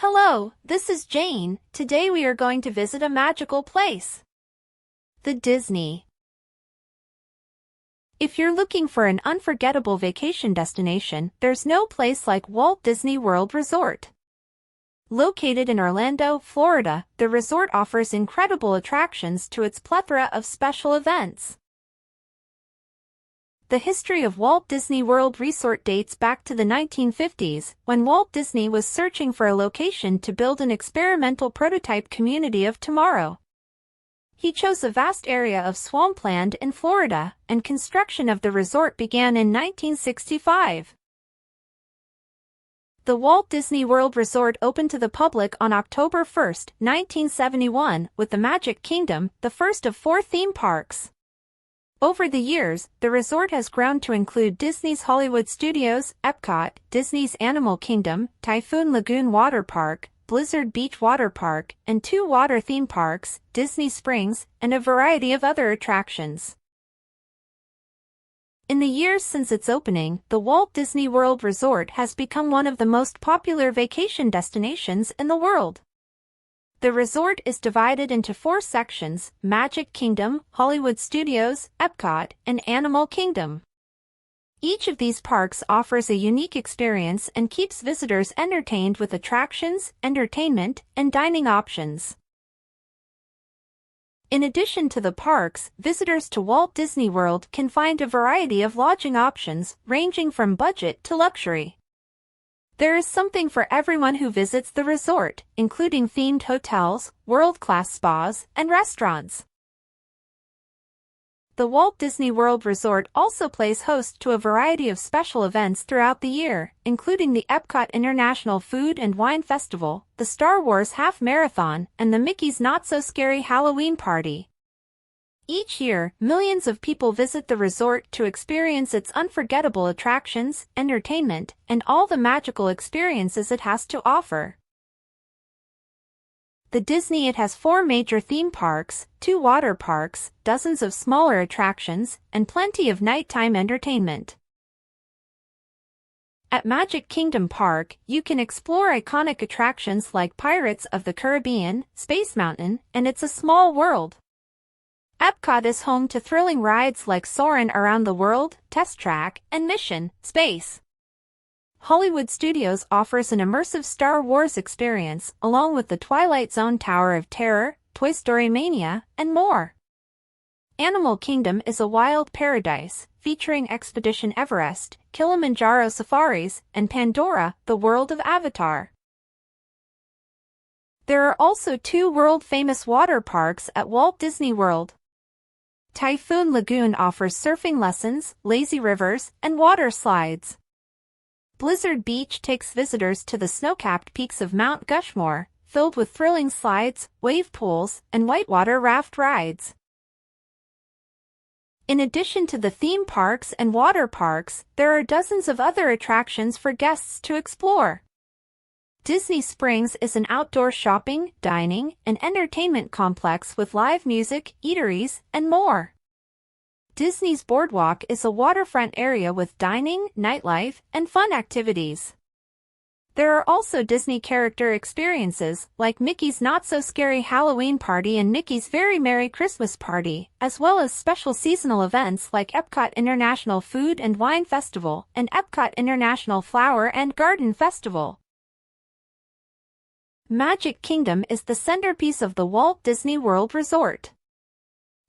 Hello, this is Jane. Today we are going to visit a magical place. The Disney. If you're looking for an unforgettable vacation destination, there's no place like Walt Disney World Resort. Located in Orlando, Florida, the resort offers incredible attractions to its plethora of special events. The history of Walt Disney World Resort dates back to the 1950s, when Walt Disney was searching for a location to build an experimental prototype community of tomorrow. He chose a vast area of swampland in Florida, and construction of the resort began in 1965. The Walt Disney World Resort opened to the public on October 1, 1971, with the Magic Kingdom, the first of 4 theme parks. Over the years, the resort has grown to include Disney's Hollywood Studios, Epcot, Disney's Animal Kingdom, Typhoon Lagoon Water Park, Blizzard Beach Water Park, and 2 water theme parks, Disney Springs, and a variety of other attractions. In the years since its opening, the Walt Disney World Resort has become one of the most popular vacation destinations in the world. The resort is divided into 4 sections: Magic Kingdom, Hollywood Studios, Epcot, and Animal Kingdom. Each of these parks offers a unique experience and keeps visitors entertained with attractions, entertainment, and dining options. In addition to the parks, visitors to Walt Disney World can find a variety of lodging options, ranging from budget to luxury. There is something for everyone who visits the resort, including themed hotels, world-class spas, and restaurants. The Walt Disney World Resort also plays host to a variety of special events throughout the year, including the Epcot International Food and Wine Festival, the Star Wars Half Marathon, and the Mickey's Not-So-Scary Halloween Party. Each year, millions of people visit the resort to experience its unforgettable attractions, entertainment, and all the magical experiences it has to offer. The Disney It has 4 major theme parks, 2 water parks, dozens of smaller attractions, and plenty of nighttime entertainment. At Magic Kingdom Park, you can explore iconic attractions like Pirates of the Caribbean, Space Mountain, and It's a Small World. Epcot is home to thrilling rides like Soarin' Around the World, Test Track, and Mission Space. Hollywood Studios offers an immersive Star Wars experience, along with the Twilight Zone Tower of Terror, Toy Story Mania, and more. Animal Kingdom is a wild paradise, featuring Expedition Everest, Kilimanjaro safaris, and Pandora, the world of Avatar. There are also 2 world-famous water parks at Walt Disney World. Typhoon Lagoon offers surfing lessons, lazy rivers, and water slides. Blizzard Beach takes visitors to the snow-capped peaks of Mount Gushmore, filled with thrilling slides, wave pools, and whitewater raft rides. In addition to the theme parks and water parks, there are dozens of other attractions for guests to explore. Disney Springs is an outdoor shopping, dining, and entertainment complex with live music, eateries, and more. Disney's Boardwalk is a waterfront area with dining, nightlife, and fun activities. There are also Disney character experiences, like Mickey's Not-So-Scary Halloween Party and Mickey's Very Merry Christmas Party, as well as special seasonal events like Epcot International Food and Wine Festival and Epcot International Flower and Garden Festival. Magic Kingdom is the centerpiece of the Walt Disney World Resort.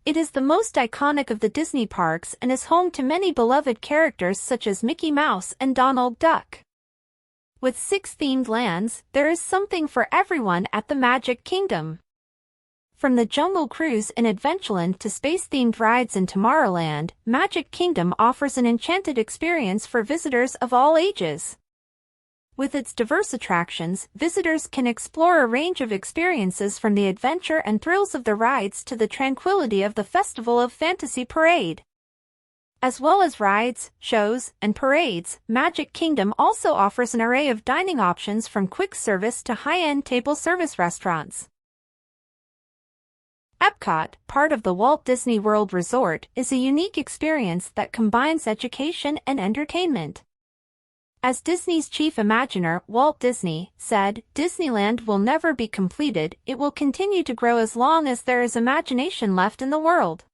It is the most iconic of the Disney parks and is home to many beloved characters such as Mickey Mouse and Donald Duck. With 6 themed lands, there is something for everyone at the Magic Kingdom. From the Jungle Cruise in Adventureland to space-themed rides in Tomorrowland, Magic Kingdom offers an enchanted experience for visitors of all ages. With its diverse attractions, visitors can explore a range of experiences from the adventure and thrills of the rides to the tranquility of the Festival of Fantasy Parade. As well as rides, shows, and parades, Magic Kingdom also offers an array of dining options from quick service to high-end table service restaurants. Epcot, part of the Walt Disney World Resort, is a unique experience that combines education and entertainment. As Disney's chief imaginer, Walt Disney, said, "Disneyland will never be completed, it will continue to grow as long as there is imagination left in the world."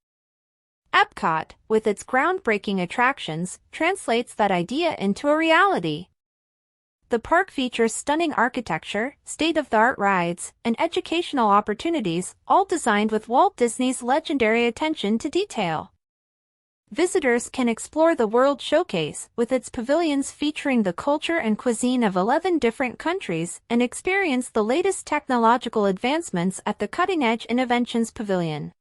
Epcot, with its groundbreaking attractions, translates that idea into a reality. The park features stunning architecture, state-of-the-art rides, and educational opportunities, all designed with Walt Disney's legendary attention to detail. Visitors can explore the World Showcase, with its pavilions featuring the culture and cuisine of 11 different countries, and experience the latest technological advancements at the Cutting-Edge Innovations Pavilion.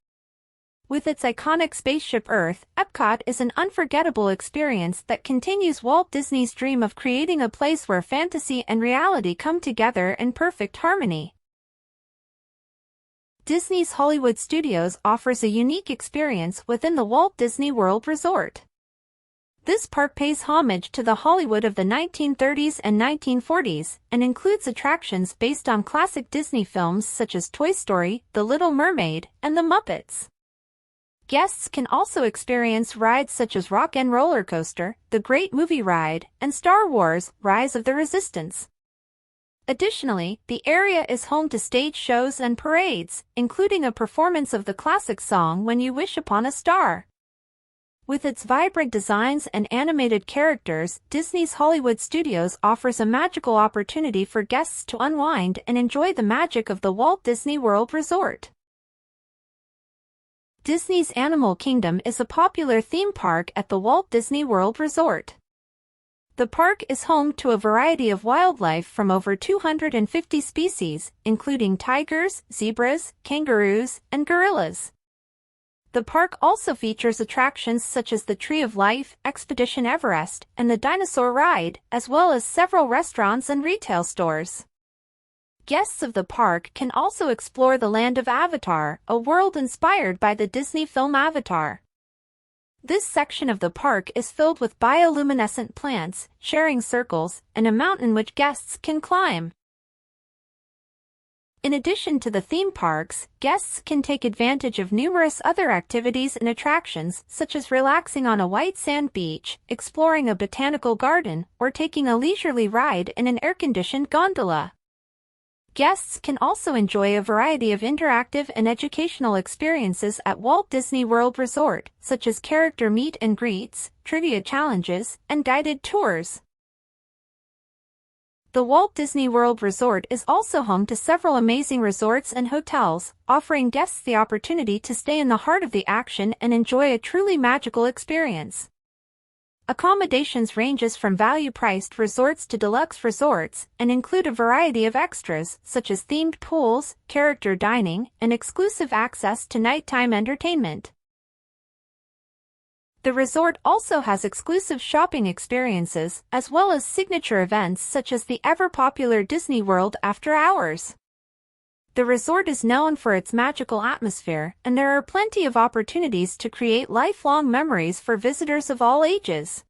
With its iconic spaceship Earth, Epcot is an unforgettable experience that continues Walt Disney's dream of creating a place where fantasy and reality come together in perfect harmony. Disney's Hollywood Studios offers a unique experience within the Walt Disney World Resort. This park pays homage to the Hollywood of the 1930s and 1940s, and includes attractions based on classic Disney films such as Toy Story, The Little Mermaid, and The Muppets. Guests can also experience rides such as Rock 'n' Roller Coaster, The Great Movie Ride, and Star Wars: Rise of the Resistance. Additionally, the area is home to stage shows and parades, including a performance of the classic song When You Wish Upon a Star. With its vibrant designs and animated characters, Disney's Hollywood Studios offers a magical opportunity for guests to unwind and enjoy the magic of the Walt Disney World Resort. Disney's Animal Kingdom is a popular theme park at the Walt Disney World Resort. The park is home to a variety of wildlife from over 250 species, including tigers, zebras, kangaroos, and gorillas. The park also features attractions such as the Tree of Life, Expedition Everest, and the Dinosaur Ride, as well as several restaurants and retail stores. Guests of the park can also explore the Land of Avatar, a world inspired by the Disney film Avatar. This section of the park is filled with bioluminescent plants, sharing circles, and a mountain which guests can climb. In addition to the theme parks, guests can take advantage of numerous other activities and attractions, such as relaxing on a white sand beach, exploring a botanical garden, or taking a leisurely ride in an air-conditioned gondola. Guests can also enjoy a variety of interactive and educational experiences at Walt Disney World Resort, such as character meet and greets, trivia challenges, and guided tours. The Walt Disney World Resort is also home to several amazing resorts and hotels, offering guests the opportunity to stay in the heart of the action and enjoy a truly magical experience. Accommodations ranges from value-priced resorts to deluxe resorts, and include a variety of extras, such as themed pools, character dining, and exclusive access to nighttime entertainment. The resort also has exclusive shopping experiences, as well as signature events such as the ever-popular Disney World After Hours. The resort is known for its magical atmosphere, and there are plenty of opportunities to create lifelong memories for visitors of all ages.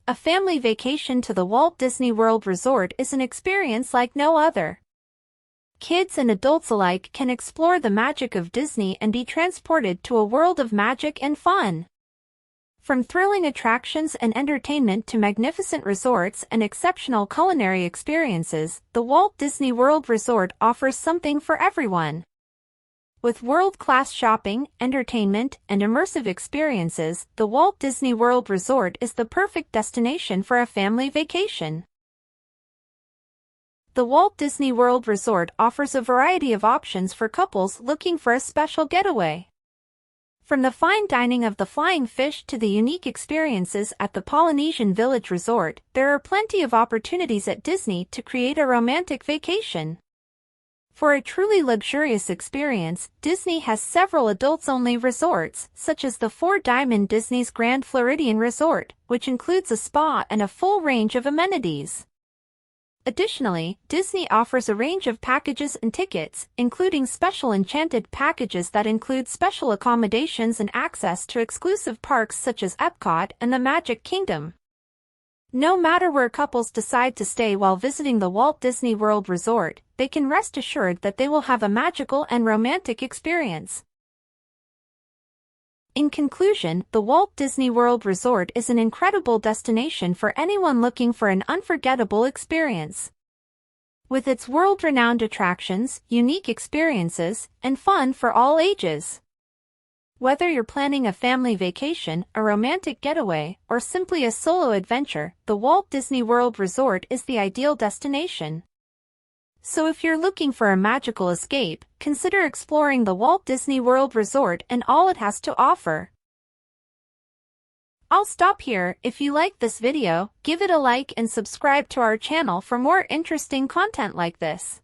A family vacation to the Walt Disney World Resort is an experience like no other. Kids and adults alike can explore the magic of Disney and be transported to a world of magic and fun. From thrilling attractions and entertainment to magnificent resorts and exceptional culinary experiences, the Walt Disney World Resort offers something for everyone. With world-class shopping, entertainment, and immersive experiences, the Walt Disney World Resort is the perfect destination for a family vacation. The Walt Disney World Resort offers a variety of options for couples looking for a special getaway. From the fine dining of the Flying Fish to the unique experiences at the Polynesian Village Resort, there are plenty of opportunities at Disney to create a romantic vacation. For a truly luxurious experience, Disney has several adults-only resorts, such as the Four Diamond Disney's Grand Floridian Resort, which includes a spa and a full range of amenities. Additionally, Disney offers a range of packages and tickets, including special enchanted packages that include special accommodations and access to exclusive parks such as Epcot and the Magic Kingdom. No matter where couples decide to stay while visiting the Walt Disney World Resort, they can rest assured that they will have a magical and romantic experience. In conclusion, the Walt Disney World Resort is an incredible destination for anyone looking for an unforgettable experience. With its world-renowned attractions, unique experiences, and fun for all ages. Whether you're planning a family vacation, a romantic getaway, or simply a solo adventure, the Walt Disney World Resort is the ideal destination. So if you're looking for a magical escape, consider exploring the Walt Disney World Resort and all it has to offer. I'll stop here. If you like this video, give it a like and subscribe to our channel for more interesting content like this.